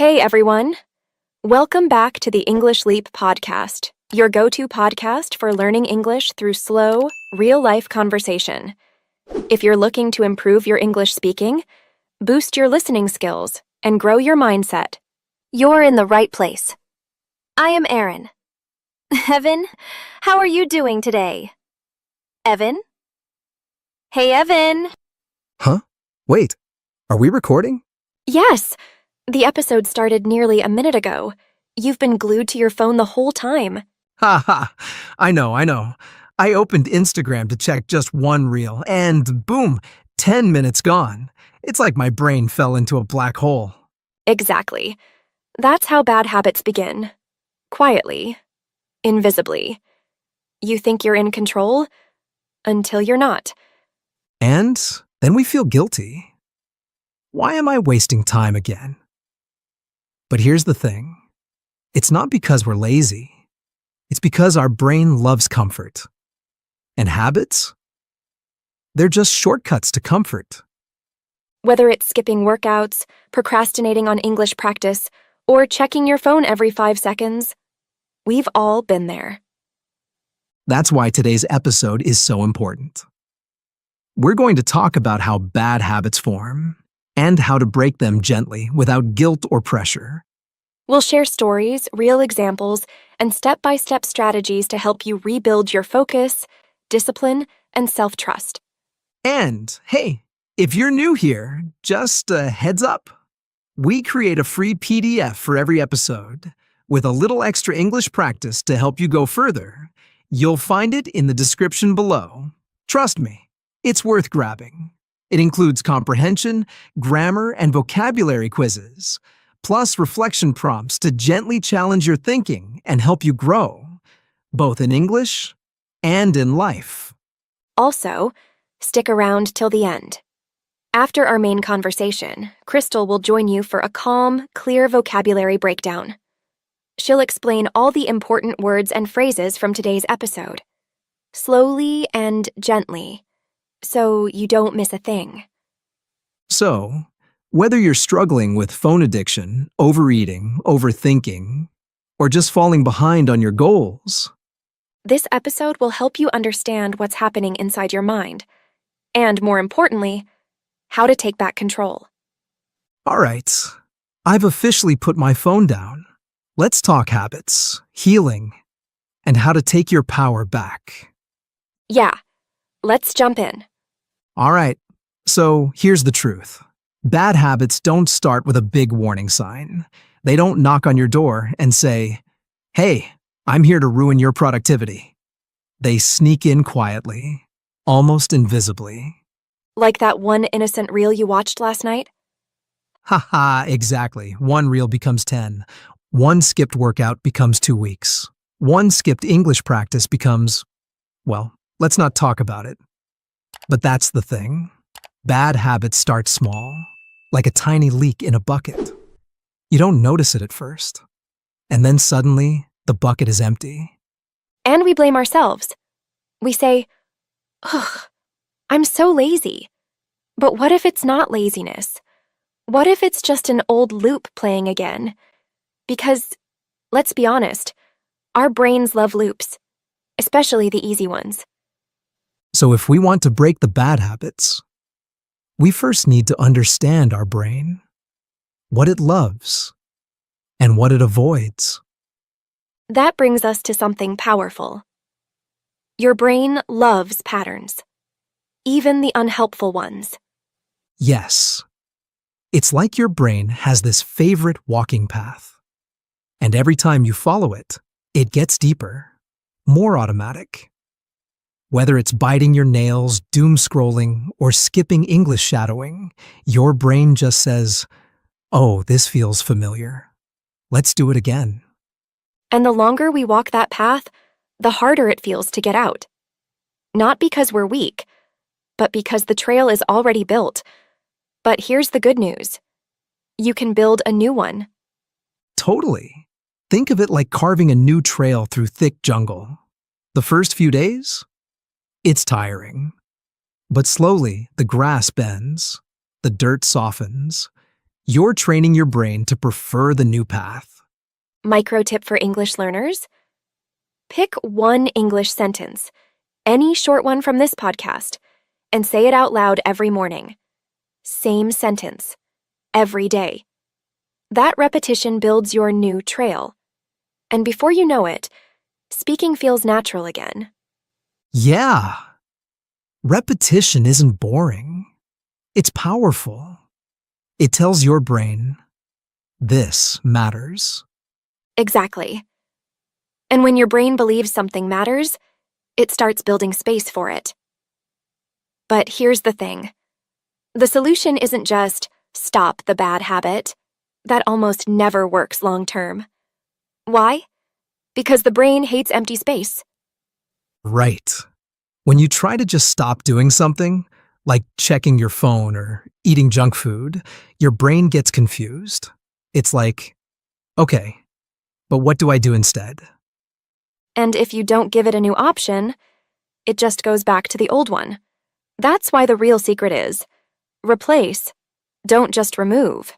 Hey everyone! Welcome back to the English Leap podcast, your go-to podcast for learning English through slow, real-life conversation. If you're looking to improve your English speaking, boost your listening skills, and grow your mindset, you're in the right place. I am Erin. Evan, how are you doing today? Evan? Hey Evan! Huh? Wait, are we recording? Yes! The episode started nearly a minute ago. You've been glued to your phone the whole time. Ha ha, I know. I opened Instagram to check just one reel, and boom, 10 minutes gone. It's like my brain fell into a black hole. Exactly. That's how bad habits begin. Quietly. Invisibly. You think you're in control until you're not. And then we feel guilty. Why am I wasting time again? But here's the thing. It's not because we're lazy. It's because our brain loves comfort. And habits? They're just shortcuts to comfort. Whether it's skipping workouts, procrastinating on English practice, or checking your phone every 5 seconds, we've all been there. That's why today's episode is so important. We're going to talk about how bad habits form and how to break them gently without guilt or pressure. We'll share stories, real examples, and step-by-step strategies to help you rebuild your focus, discipline, and self-trust. And, hey, if you're new here, just a heads up. We create a free PDF for every episode with a little extra English practice to help you go further. You'll find it in the description below. Trust me, it's worth grabbing. It includes comprehension, grammar, and vocabulary quizzes, plus reflection prompts to gently challenge your thinking and help you grow, both in English and in life. Also, stick around till the end. After our main conversation, Crystal will join you for a calm, clear vocabulary breakdown. She'll explain all the important words and phrases from today's episode, slowly and gently, so you don't miss a thing. So, whether you're struggling with phone addiction, overeating, overthinking, or just falling behind on your goals, this episode will help you understand what's happening inside your mind, and more importantly, how to take back control. all right, I've officially put my phone down. Let's talk habits, healing, and how to take your power back. Yeah, let's jump in. All right, so here's the truth. Bad habits don't start with a big warning sign. They don't knock on your door and say, "Hey, I'm here to ruin your productivity." They sneak in quietly, almost invisibly. Like that one innocent reel you watched last night? Haha, exactly. One reel becomes 10. One skipped workout becomes 2 weeks. One skipped English practice becomes, well, let's not talk about it. But that's the thing. Bad habits start small, like a tiny leak in a bucket. You don't notice it at first. And then suddenly, the bucket is empty. And we blame ourselves. We say, ugh, I'm so lazy. But what if it's not laziness? What if it's just an old loop playing again? Because, let's be honest, our brains love loops, especially the easy ones. So if we want to break the bad habits, we first need to understand our brain, what it loves, and what it avoids. That brings us to something powerful. Your brain loves patterns, even the unhelpful ones. Yes, it's like your brain has this favorite walking path. And every time you follow it, it gets deeper, more automatic. Whether it's biting your nails, doom scrolling, or skipping English shadowing, your brain just says, "Oh, this feels familiar. Let's do it again." And the longer we walk that path, the harder it feels to get out. Not because we're weak, but because the trail is already built. But here's the good news. You can build a new one. Totally. Think of it like carving a new trail through thick jungle. The first few days? It's tiring. But slowly, the grass bends, the dirt softens, You're training your brain to prefer the new path. Micro tip for English learners: pick one English sentence, any short one from this podcast, and say it out loud every morning. Same sentence, every day. That repetition builds your new trail. And before you know it, speaking feels natural again. Yeah. Repetition isn't boring. It's powerful. It tells your brain, this matters. Exactly. And when your brain believes something matters, it starts building space for it. But here's the thing. The solution isn't just stop the bad habit. That almost never works long term. Why? Because the brain hates empty space. Right. When you try to just stop doing something, like checking your phone or eating junk food, your brain gets confused. It's like, okay, but what do I do instead? And if you don't give it a new option, it just goes back to the old one. That's why the real secret is replace, don't just remove.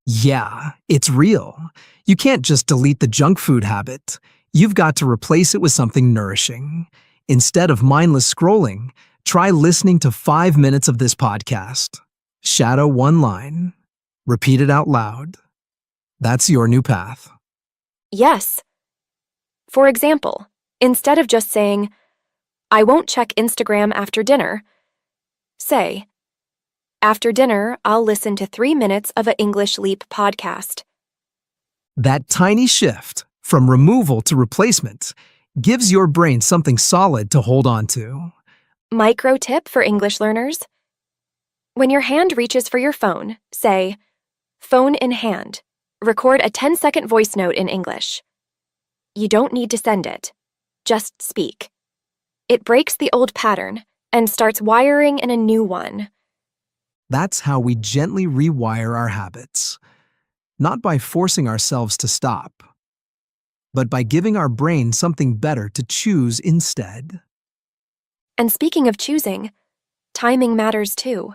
Yeah, it's real. You can't just delete the junk food habit. You've got to replace it with something nourishing. Instead of mindless scrolling, try listening to 5 minutes of this podcast. Shadow one line. Repeat it out loud. That's your new path. Yes. For example, instead of just saying, I won't check Instagram after dinner, say, after dinner, I'll listen to 3 minutes of an English Leap podcast. That tiny shift from removal to replacement gives your brain something solid to hold on to. Micro tip for English learners: when your hand reaches for your phone, say, phone in hand. Record a 10-second voice note in English. You don't need to send it. Just speak. It breaks the old pattern and starts wiring in a new one. That's how we gently rewire our habits. Not by forcing ourselves to stop, but by giving our brain something better to choose instead. And speaking of choosing, timing matters too.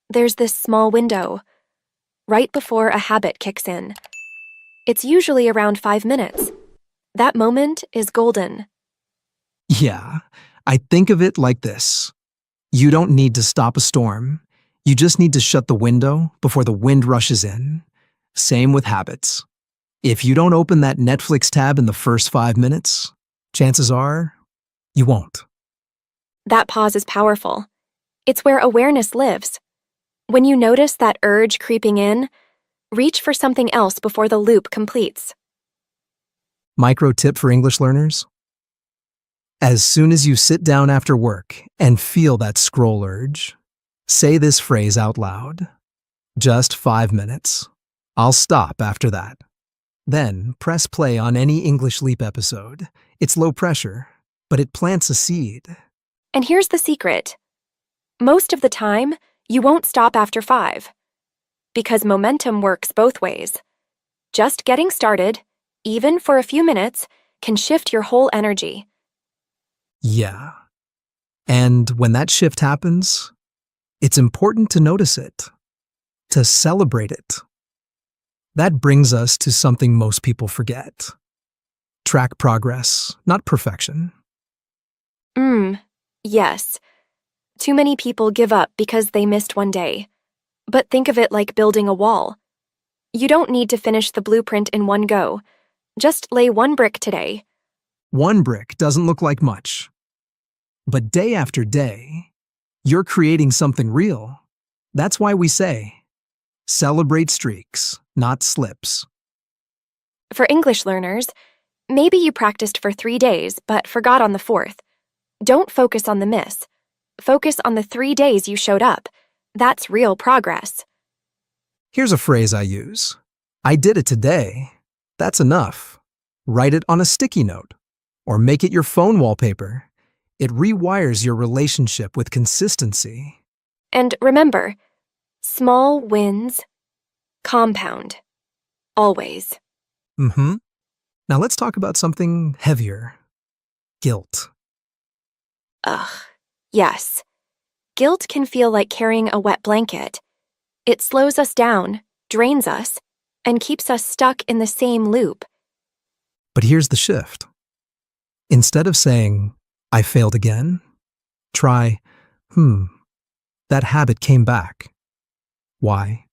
There's this small window, right before a habit kicks in. It's usually around 5 minutes. That moment is golden. Yeah, I think of it like this. You don't need to stop a storm. You just need to shut the window before the wind rushes in. Same with habits. If you don't open that Netflix tab in the first 5 minutes, chances are you won't. That pause is powerful. It's where awareness lives. When you notice that urge creeping in, reach for something else before the loop completes. Micro tip for English learners. As soon as you sit down after work and feel that scroll urge, say this phrase out loud. Just 5 minutes. I'll stop after that. Then press play on any English Leap episode. It's low pressure, but it plants a seed. And here's the secret. Most of the time, you won't stop after 5. Because momentum works both ways. Just getting started, even for a few minutes, can shift your whole energy. Yeah. And when that shift happens, it's important to notice it, to celebrate it. That brings us to something most people forget. Track progress, not perfection. Yes. Too many people give up because they missed one day. But think of it like building a wall. You don't need to finish the blueprint in one go. Just lay one brick today. One brick doesn't look like much. But day after day, you're creating something real. That's why we say, celebrate streaks, not slips. For English learners, maybe you practiced for 3 days but forgot on the 4th. Don't focus on the miss. Focus on the 3 days you showed up. That's real progress. Here's a phrase I use. I did it today. That's enough. Write it on a sticky note or make it your phone wallpaper. It rewires your relationship with consistency. And remember, small wins compound. Always. Now let's talk about something heavier. Guilt. Ugh. Yes. Guilt can feel like carrying a wet blanket. It slows us down, drains us, and keeps us stuck in the same loop. But here's the shift. Instead of saying, I failed again, try, that habit came back. Why?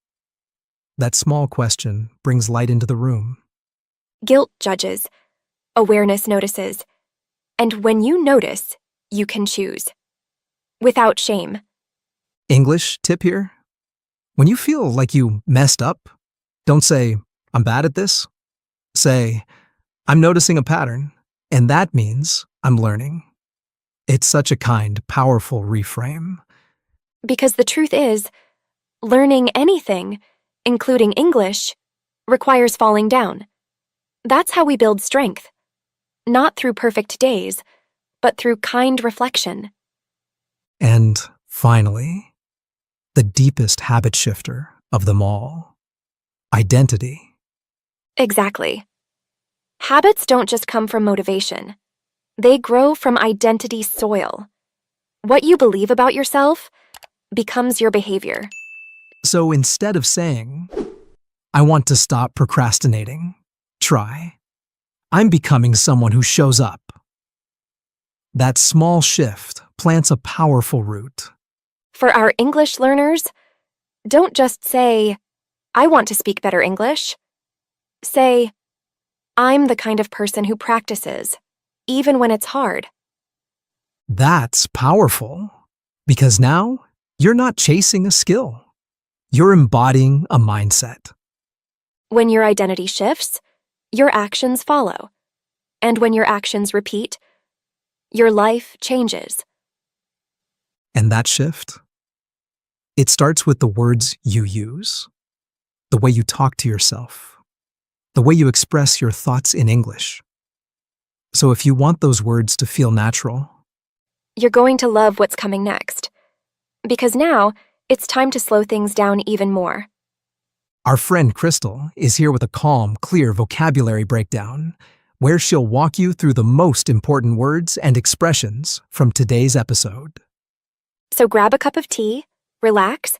That small question brings light into the room. Guilt judges. Awareness notices. And when you notice, you can choose. Without shame. English tip here? When you feel like you messed up, don't say, I'm bad at this. Say, I'm noticing a pattern, and that means I'm learning. It's such a kind, powerful reframe. Because the truth is, learning anything, including English, requires falling down. That's how we build strength. Not through perfect days, but through kind reflection. And finally, the deepest habit shifter of them all, identity. Exactly. Habits don't just come from motivation. They grow from identity soil. What you believe about yourself becomes your behavior. So instead of saying, I want to stop procrastinating, try, I'm becoming someone who shows up. That small shift plants a powerful root. For our English learners, don't just say, I want to speak better English. Say, I'm the kind of person who practices, even when it's hard. That's powerful, because now you're not chasing a skill. You're embodying a mindset. When your identity shifts, your actions follow. And when your actions repeat, your life changes. And that shift? It starts with the words you use, the way you talk to yourself, the way you express your thoughts in English. So if you want those words to feel natural, You're going to love what's coming next. Because now, it's time to slow things down even more. our friend Crystal is here with a calm, clear vocabulary breakdown, where she'll walk you through the most important words and expressions from today's episode. So grab a cup of tea, relax,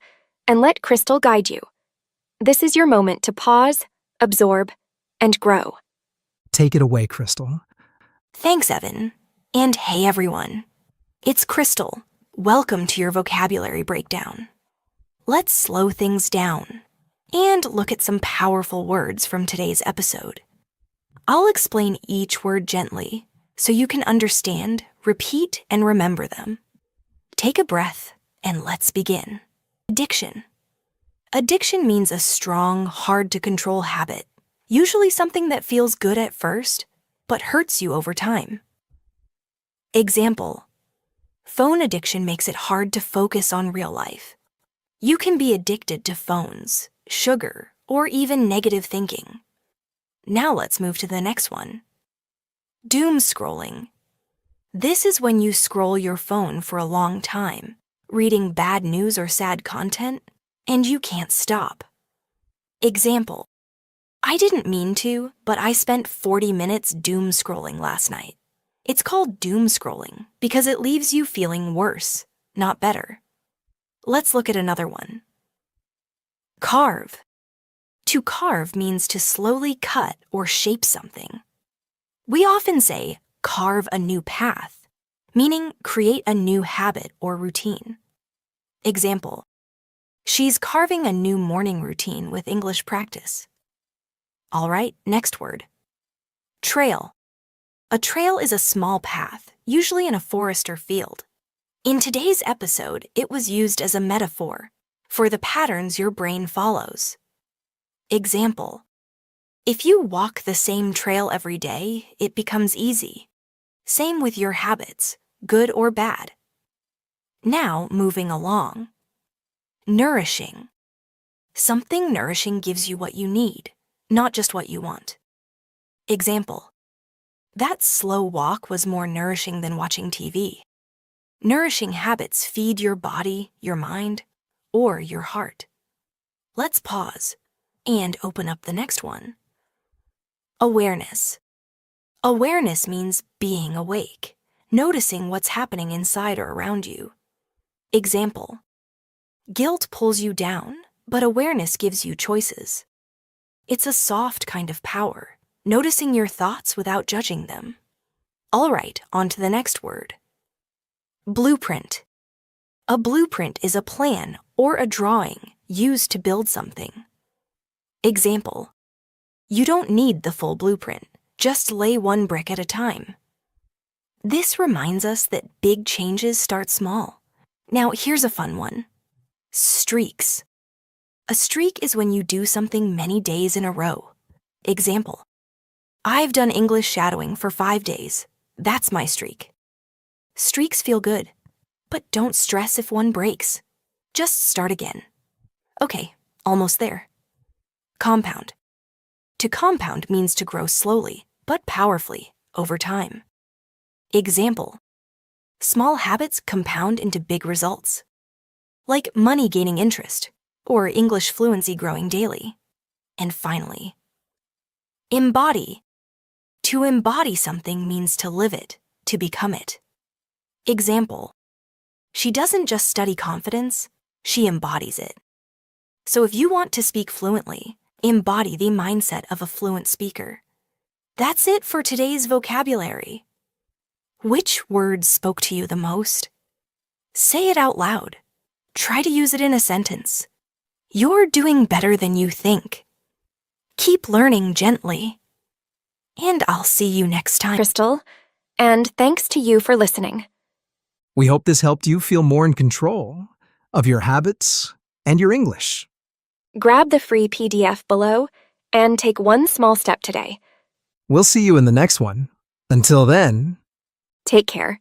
and let Crystal guide you. This is your moment to pause, absorb, and grow. Take it away, Crystal. Thanks, Evan. And hey, everyone. It's Crystal. Welcome to your vocabulary breakdown. Let's slow things down and look at some powerful words from today's episode. I'll explain each word gently so you can understand, repeat, and remember them. Take a breath and let's begin. Addiction. Addiction means a strong, hard-to-control habit, usually something that feels good at first, but hurts you over time. Example: phone addiction makes it hard to focus on real life. You can be addicted to phones, sugar, or even negative thinking. Now let's move to the next one. Doom scrolling. This is when you scroll your phone for a long time, reading bad news or sad content, and you can't stop. Example: I didn't mean to, but I spent 40 minutes doom scrolling last night. It's called doom scrolling because it leaves you feeling worse, not better. Let's look at another one. Carve. To carve means to slowly cut or shape something. We often say, carve a new path, meaning create a new habit or routine. Example: she's carving a new morning routine with English practice. All right, next word. Trail. A trail is a small path, usually in a forest or field. In today's episode, it was used as a metaphor for the patterns your brain follows. Example: if you walk the same trail every day, it becomes easy. Same with your habits, good or bad. Now, moving along. Nourishing. Something nourishing gives you what you need, not just what you want. Example: that slow walk was more nourishing than watching TV. Nourishing habits feed your body, your mind, or your heart. Let's pause and open up the next one. Awareness. Awareness means being awake, noticing what's happening inside or around you. Example: guilt pulls you down, but awareness gives you choices. It's a soft kind of power, noticing your thoughts without judging them. All right, on to the next word. Blueprint. A blueprint is a plan or a drawing used to build something. Example: you don't need the full blueprint, just lay one brick at a time. This reminds us that big changes start small. Now here's a fun one. Streaks. A streak is when you do something many days in a row. Example: I've done English shadowing for 5 days. That's my streak. Streaks feel good, but don't stress if one breaks. Just start again. Okay, almost there. Compound. To compound means to grow slowly, but powerfully, over time. Example: small habits compound into big results. Like money gaining interest, or English fluency growing daily. And finally, embody. To embody something means to live it, to become it. Example: she doesn't just study confidence, she embodies it. So if you want to speak fluently, embody the mindset of a fluent speaker. That's it for today's vocabulary. Which words spoke to you the most? Say it out loud. Try to use it in a sentence. You're doing better than you think. Keep learning gently. And I'll see you next time. Crystal, and thanks to you for listening. We hope this helped you feel more in control of your habits and your English. Grab the free PDF below and take one small step today. We'll see you in the next one. Until then, Take care,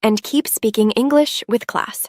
and keep speaking English with class.